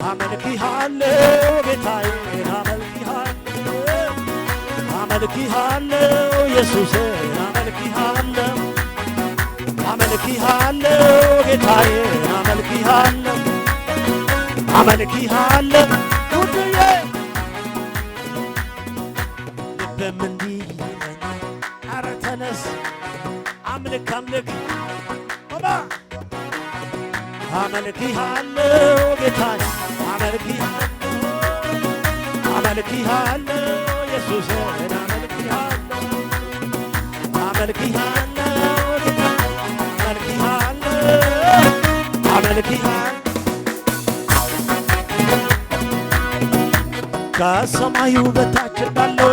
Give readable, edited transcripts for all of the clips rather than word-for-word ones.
አመልክሃለሁ ጌታዬን አመልክሃለሁ ኢየሱስን አመልክሃለሁ ጌታዬን አመልክሃለሁ ውድዬ ልቤም እንዲህ ይለኛል ኧረ ተነስ አምልክ ባባ አመልክሃለሁ ጌታዬ አመልክሃለሁ ኢየሱስን አመልክሃለሁ ከሰማዩ በታች እንዳለው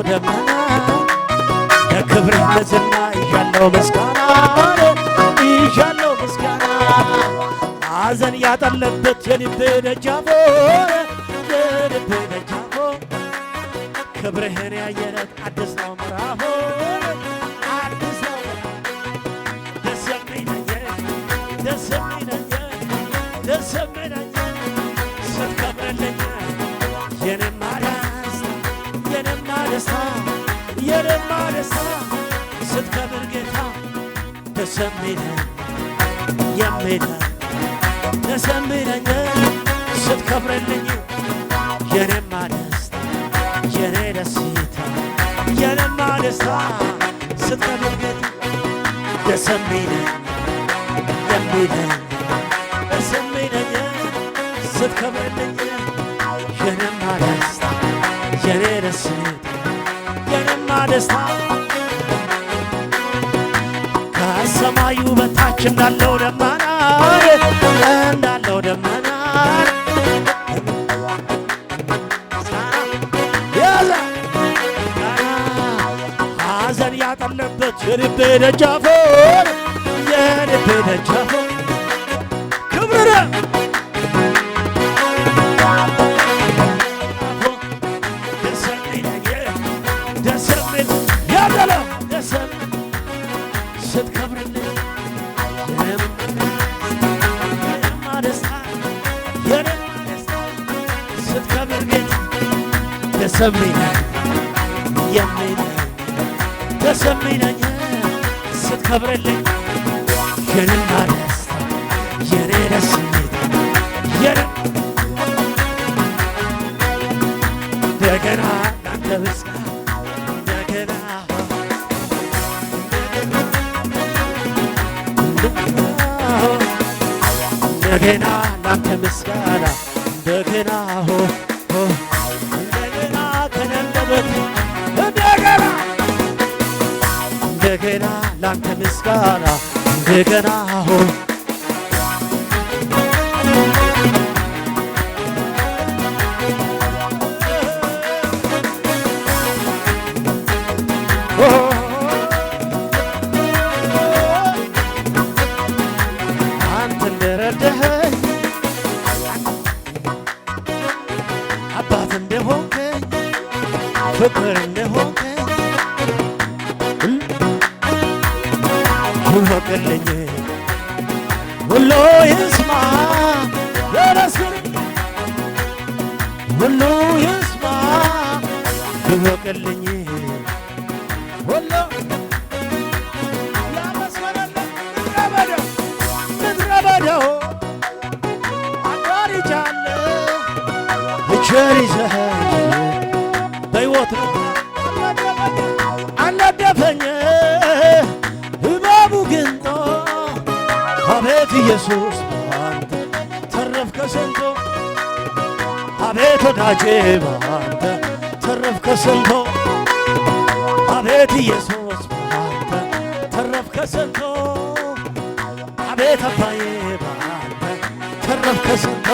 ደመና ለክብርህ ለዝና ይዣለው ምስጋና ሐዘን ያጠለበት የልቤ ደጃፎ ክብርህን ያየለት አዲስ ነው ምዕራፉ ደስ የሚለኝ ስትከብርልኝ የኔማ ደስታ ስትከብር ጌታ ደስ የሚለኝ ስትከብርልኝ የኔማ ደስታ የኔ ደስታ የኔማ ደስታ ስትከብር ጌታ ደስ የሚለኝ ስትከብርልኝ የኔማ ደስታ የኔ ደስታ የኔማ ደስታ ከሰማዩ በታች እንዳለው ደመና ሐዘን ያጠለበት የልቤ ደጃፎ ክብር ስትከብርልኝ የኔማ ደስታ ስትከብር ጌታ ደስ የሚለኝ ስትከብርልኝ የኔማ ደስታ የኔ ደስታ እንደገና ላንተ ምስጋና እንደገና ላንተ ምስጋና እንደገና ከነንደበት እንደገና ላንተ ምስጋና እንደገና አንተ እንደረዳኸኝ አባት እንደሆንከኝ ፍቅር እንደሆንከኝ ይወቅልኝ ሁሉ ይስማ ሁሉ ይስማ ይወቅልኝ ሁሉ ያመስገነልኝ ምድረ በዳው አዳሪቻለሁ እቸር ይዘኸኝ በሕይወት ነው አልነደፈኝ እባቡ ግንጦ አቤት ኢየሱስ በአንተ ተረፍከ ስንቶ አቤት ወዳጄ በአንተ ተረፍከ ስንቶ አቤት ኢየሱስ በአንተ ተረፍከ ስንቶ አቤት አባዬ በአንተ ተረፍከ ስንቶ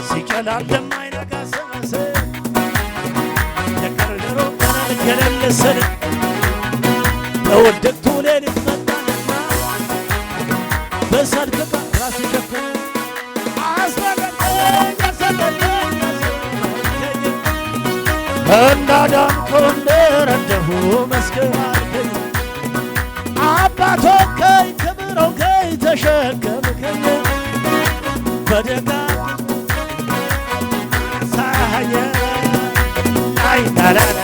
ሲጨላለም አይነጋ ስመስል የቀርደሮ ገለልስል በውድቅቱ ሌሊት መጣንና በሰድቅ ራስ ሸፍኖ እንዳዳንከው እንደረዳሁ መስክር አልከኝ አባቶከኝ ክብሮከኝ ተሸከምከኝ በደጋግ ሳየ አይ ላላላ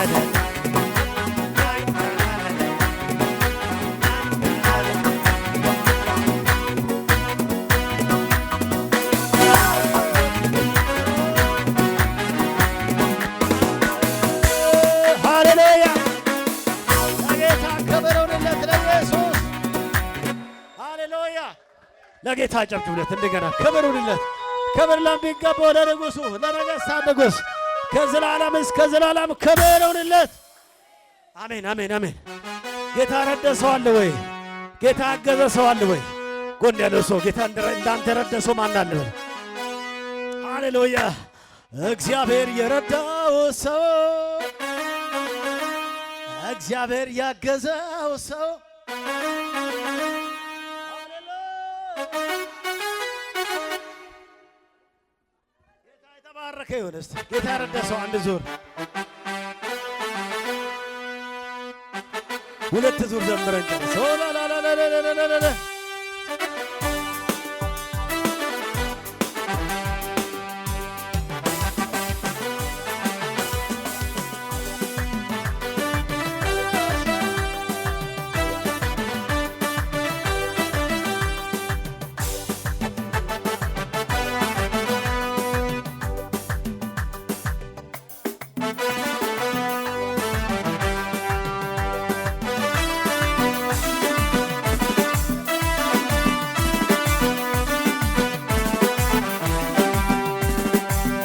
ለጌታ ጨብጭቡለት። እንደገና ክብር ይሁንለት። ክብር ለሚገባው ለንጉሡ ለነገሥታት ንጉሥ ከዘላለም እስከ ዘላለም ክብር ይሁንለት። አሜን አሜን አሜን። ጌታ ረዳ ሰው አለ ወይ? ጌታ አገዘ ሰው አለ ወይ? ጎን ያለው ሰው ጌታ እንዳንተ ረዳ ሰው ማን አለ? ሃሌሉያ። እግዚአብሔር የረዳው ሰው እግዚአብሔር ያገዘው ሰው ጌታ የተባረከ ይሁን። እስቲ ጌታ ረዳ ሰው አንድ ዙር ሁለት ዙር ዘምረን ጨርሰው።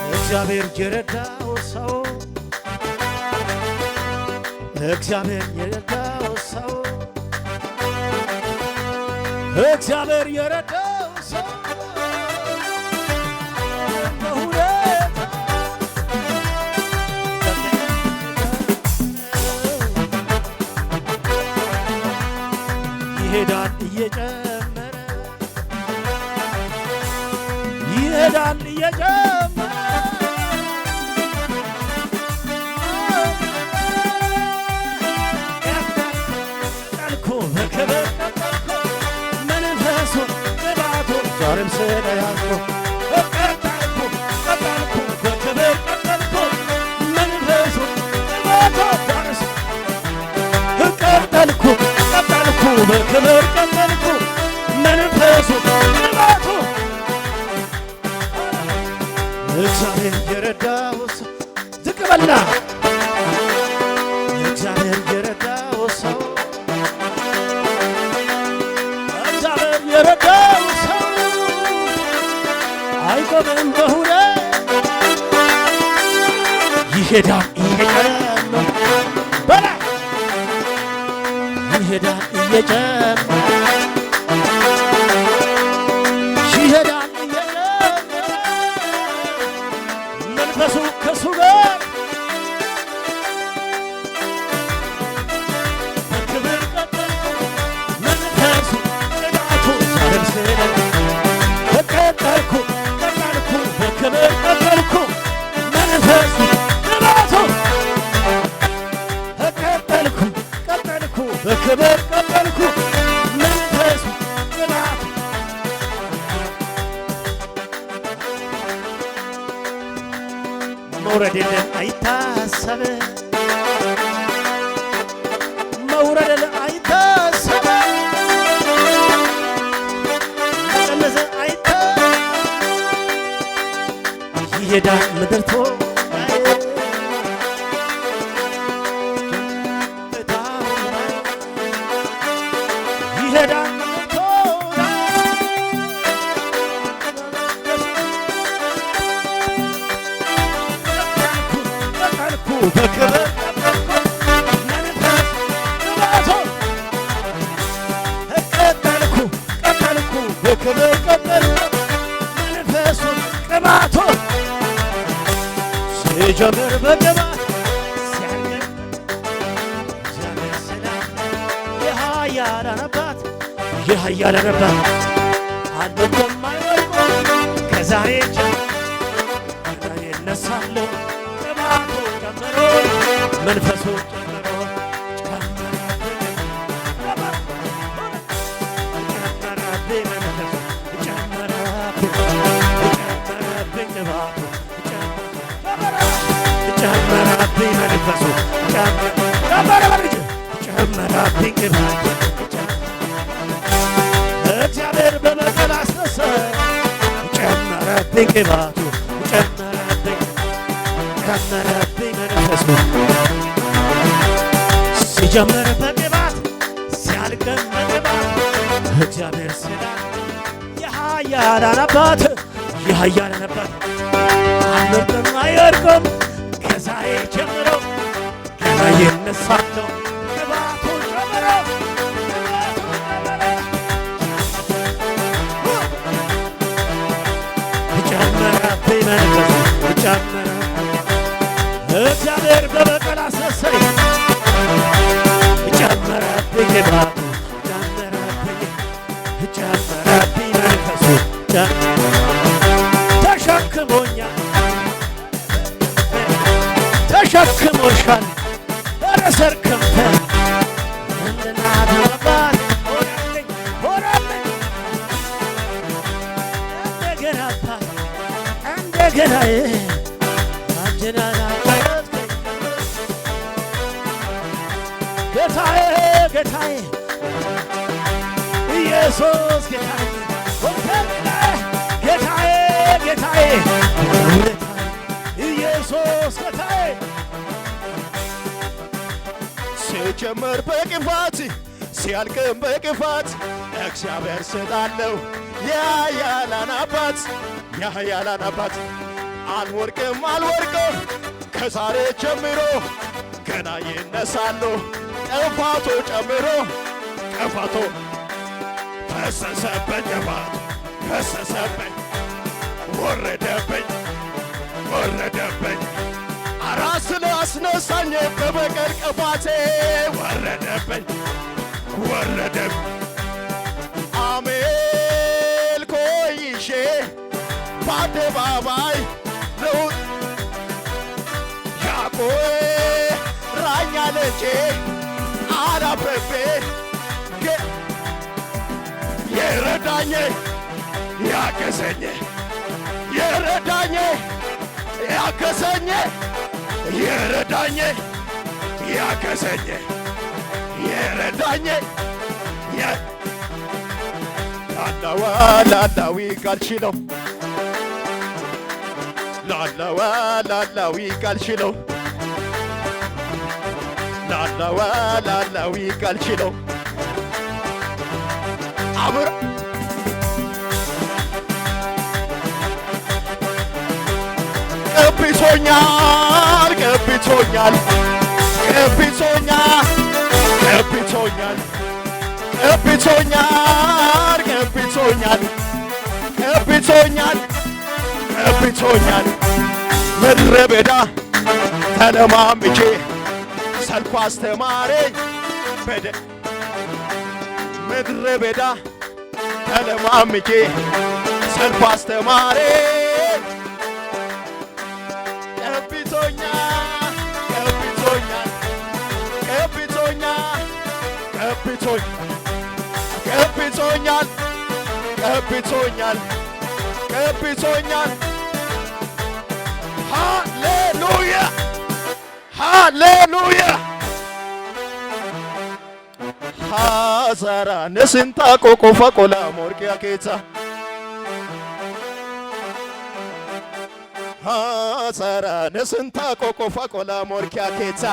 እግዚአብሔር የረዳው ሰው እግዚአብሔር የረዳው ሰው እግዚአብሔር የረዳው ሰው በሁኔታ ይሄዳል እየጨመረ ይሄዳል እየጨመረ ዛሬም ስለያዝኩ ቀጠልኩ በክብር ቀጠልኩ መንፈሱ ቅባቱ ዛሬስ ቀጠልኩ በክብር ቀጠልኩ መንፈሱ ቅባቱ እግዚአብሔር የረዳው ሰው ዝቅ በልና እግዚአብሔር የረዳው ሰው እግዚአብሔር የረዳው ሰው አይቆምም በሁኔታ ይሄዳል እየጨመረ በላይ ይሄዳል እየጨመረ ይሄዳል እየጨመረ መንፈሱ ከሱ ጋር በክብር ቀጠልኩ መንፈሱ ቅባቱ ዛሬም ቀጠልኩ በክብር ቀጠልኩ መንፈሱ ቅባቱ ቀጠልኩ በክብር ቀጠልኩ መንፈሱ ቅባቱ መውረድ የለም አይታሰብ መውረድ አይታሰብ መቀነስ አይታሰብ ይሄዳል ምድርቶ ይሄዳል ምድርቶ ቀጠልኩ በክብር ቀጠልኩ በክብር ቀጠልኩ መንፈሱ ቅባቱ ሲጀምር በቅባት ሲያልቅ እግዚአብሔር ስላለ የኃያላን አባት አንዱ የማይወድቁ ከዛሬ ጀምሮ ይነሳለሁ ቅባቱ ጨምሮ መንፈሱ ጨምሮ ጨመረብኝ መንፈሱ ጨመረብኝ ጨመረብኝ መንፈሱ ጨመረብኝ ቅባት እግዚአብሔር በበቀል አስነሳኝ ጨመረብኝ ቅባቱ ጨመረብኝ መንፈሱ ሲጀምር በቅባት ሲያልቅም በቅባት እግዚአብሔር ስላለ የኃያላን አባት አንወድቅም አይወድቅም ከዛሬ ጀምሮ ገና ይነሳለሁ ቅባቱን ጨምሮ ጨመረብኝ መንፈሱ እግዚአብሔር በበቀል አስነሳኝ ጨመረብኝ ቅባቱ ጨመረብኝ መንፈሱ ተሸክሞሻል በረሰር ክንፈ እንድናት አባት ሆነልኝ እንደገና አባት እንደገና አጀናናቀረትከኝ ጌታዬ ኢየሱስ ጌታዬ ኢየሱስ ጌታዬ ሲጀመር በቅፋት ሲያልቅም በቅፋት እግዚአብሔር ስላለው የኃያላን አባት አልወድቅም ከዛሬ ጀምሮ ገና ይነሳሉ ቅፋቱ ጨምሮ ቅፋቱ ፈሰሰብኝ ቅባቱ ፈሰሰብኝ ወረደብኝ አራስ ላስነሳኝ በበቀል ቅባቴ ወረደብኝ አሜልኮ ይዤ በአደባባይ ልውጥ ያቆራኛል እንጂ አላፍርቤ የረዳኝ ያገዘኝ ላላዊ ካልችለው ላላዊ ካልችለው አብር ቀብቶኛል ምድረ በዳ ተለማምጄ ሰልፍ አስተማረኝ ምድረ በዳ ተለማምጄ ሰልፍ አስተማረኝ ቀብቶኛል ሃሌሉያ ሐዛራ ነስንታ ቆቆፋ ቆላ ሞርቂያ ኬታ ሐዛራ ነስንታ ቆቆፋ ቆላ ሞርቂያ ኬታ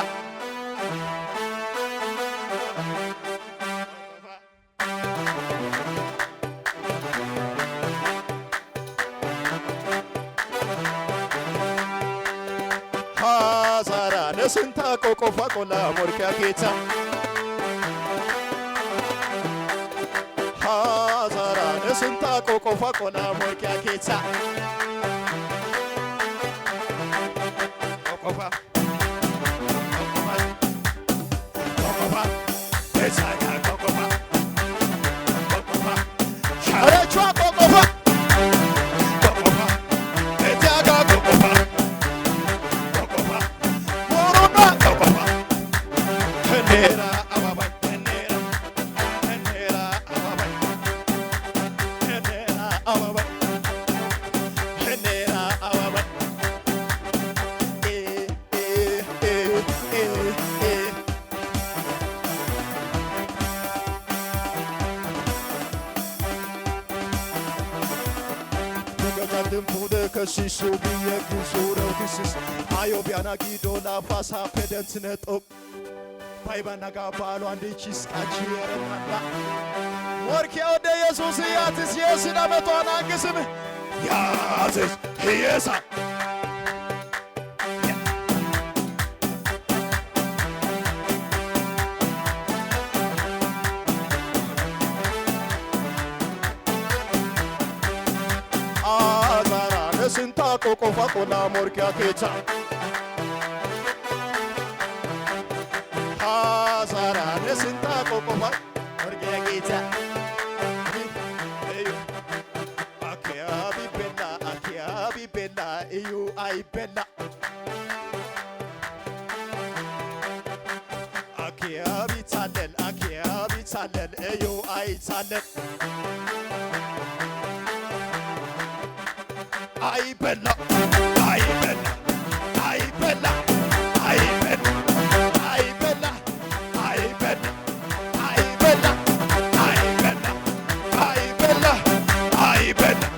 ነስንታ ቆቆፋ ቆላ ሞርቂያ ኬታ ሐዛራ ነስንታ ቆቆፋ ቆላ ሞርቂያ ኬታ ቆቆፋ ቤዛጋ ቆቆፋ ሻረቿ ቆቆፋ ቤዛጋ ቆቆፋ Alim fude kashisu biye gusura kisis Ayo biana gido la fasa pedent netop Paiba naga balo ande chiskachi eremanda Work out de Jesus yatis yesina metona gisime Yatis yesa Sinta koko fakola morkia kecha Hazara ne sinta koko fa morkia kecha Akia bi bella you ai bella Akia bi talel you ai talel Ay bella, ay bella, ay bella, ay bella, ay bella, ay bella, ay bella, ay bella, ay bella, ay bella, ay bella.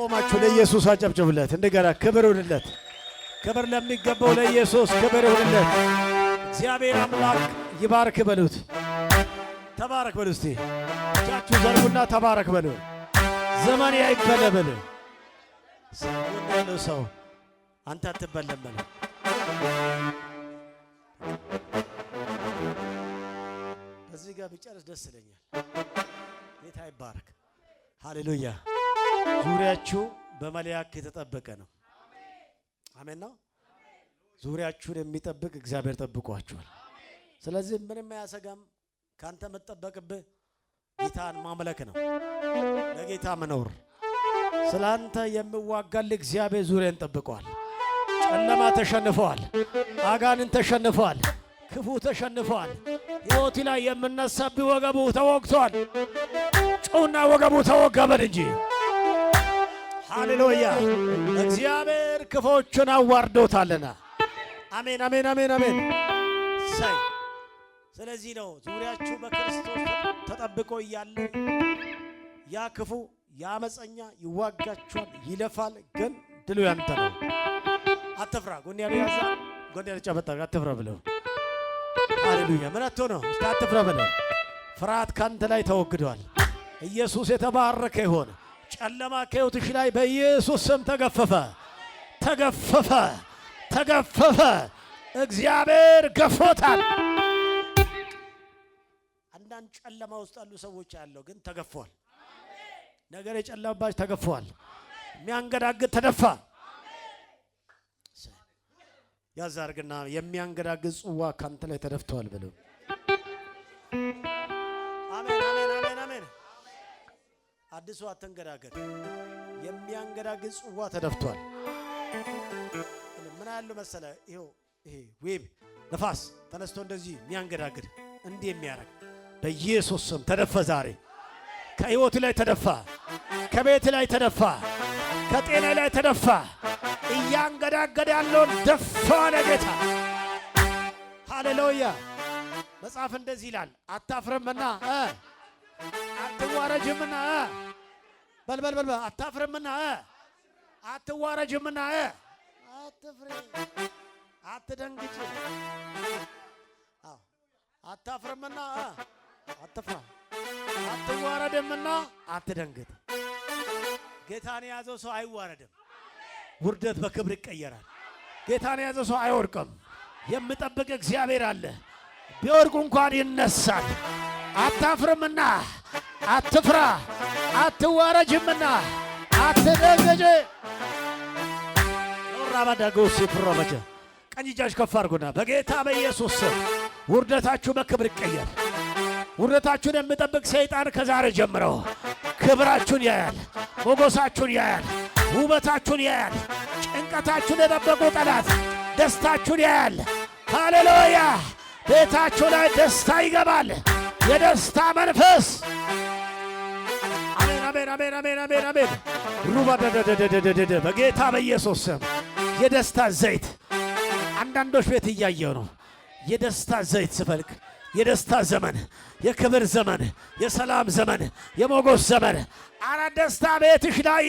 ቆማችሁ ለኢየሱስ አጨብጭቡለት። እንደገና ክብር ይሁንለት። ክብር ለሚገባው ለኢየሱስ ክብር ይሁንለት። እግዚአብሔር አምላክ ይባርክ በሉት። ተባረክ በሉ። እስቲ እጃችሁ ዘርጉና ተባረክ በሉ። ዘመን አይበለበል። ሰው ሰው አንተ አትበለበል። በዚህ ጋር ቢጨርስ ደስ ይለኛል። ጌታ ይባረክ። ሃሌሉያ። ዙሪያችሁ በመላእክት የተጠበቀ ነው። አሜን ነው። ዙሪያችሁን የሚጠብቅ እግዚአብሔር ጠብቋችኋል። ስለዚህ ምንም አያሰጋም። ካንተ መጠበቅብህ ጌታን ማምለክ ነው፣ ለጌታ መኖር። ስላንተ የሚዋጋልህ እግዚአብሔር ዙሪያን ጠብቋል። ጨለማ ተሸንፏል፣ አጋንን ተሸንፏል፣ ክፉ ተሸንፏል። ሕይወት ላይ የምነሳብህ ወገቡ ተወግቷል። ጩና ወገቡ ተወገበን እንጂ ሃሌሉያ። እግዚአብሔር ክፎቹን አዋርዶታልና። አሜን አሜን አሜን አሜን። ሳይ ስለዚህ ነው ዙሪያችሁ በክርስቶስ ተጠብቆ እያለ ያ ክፉ ያ አመፀኛ ይዋጋችኋል፣ ይለፋል፣ ግን ድሉ ያንተ ነው። አትፍራ። ጎን ያለ ያዛ ጎን ያለ ጨበጣ አትፍራ ብለው። ሃሌሉያ። ምን አትሆ ነው እስቲ አትፍራ ብለው። ፍርሃት ካንተ ላይ ተወግዷል። ኢየሱስ የተባረከ ይሁን። ጨለማ ከሕይወትሽ ላይ በኢየሱስ ስም ተገፈፈ፣ ተገፈፈ፣ ተገፈፈ። እግዚአብሔር ገፎታል። አንዳንድ ጨለማ ውስጥ ያሉ ሰዎች አለው፣ ግን ተገፏል። ነገር የጨለማባች ተገፏል። የሚያንገዳግድ ተደፋ። ያዛርግና የሚያንገዳግድ ጽዋ ካንተ ላይ ተደፍቷል ብለው። አሜን አሜን አሜን አሜን። አዲሱ አትንገዳገድ። የሚያንገዳግድ ጽዋ ተደፍቷል። ምን ያለው መሰለ? ይሄው ይሄ ዌብ ነፋስ ተነስቶ እንደዚህ የሚያንገዳግድ እንዲህ የሚያረግ በኢየሱስ ስም ተደፋ። ዛሬ ከሕይወት ላይ ተደፋ፣ ከቤት ላይ ተደፋ፣ ከጤና ላይ ተደፋ። እያንገዳገደ ያለውን ደፋ ለጌታ። ሃሌሉያ። መጽሐፍ እንደዚህ ይላል፣ አታፍርምና አትዋረጅምና በልበል አታፍርምና አትዋረጅምና አትፍሪ፣ አትደንግጭ። አታፍርምና አትፍራ፣ አትዋረድምና አትደንግጥ። ጌታን የያዘው ሰው አይዋረድም። ውርደት በክብር ይቀየራል። ጌታን የያዘው ሰው አይወርቅም። የምጠብቅ እግዚአብሔር አለ። ቢወርቁ እንኳን ይነሳል። አታፍርምና አትፍራ፣ አትዋረጅምና አትደንግጭ። ራባዳጎስ ይፍሮመጀ ቀኝ እጃችሁ ከፍ አድርጉና በጌታ በኢየሱስ ስም ውርደታችሁ በክብር ይቀየር። ውርደታችሁን የሚጠብቅ ሰይጣን ከዛሬ ጀምሮ ክብራችሁን ያያል፣ ሞገሳችሁን ያያል፣ ውበታችሁን ያያል። ጭንቀታችሁን የጠበቁ ጠላት ደስታችሁን ያያል። ሃሌሉያ። ቤታችሁ ላይ ደስታ ይገባል። የደስታ መንፈስ አሜን አሜን አሜን አሜን አሜን አሜን ሩባ ደደደደደደ በጌታ በኢየሱስ ስም የደስታ ዘይት አንዳንዶች ቤት እያየው ነው። የደስታ ዘይት ስፈልግ የደስታ ዘመን፣ የክብር ዘመን፣ የሰላም ዘመን፣ የሞገስ ዘመን አረ ደስታ ቤትሽ ላይ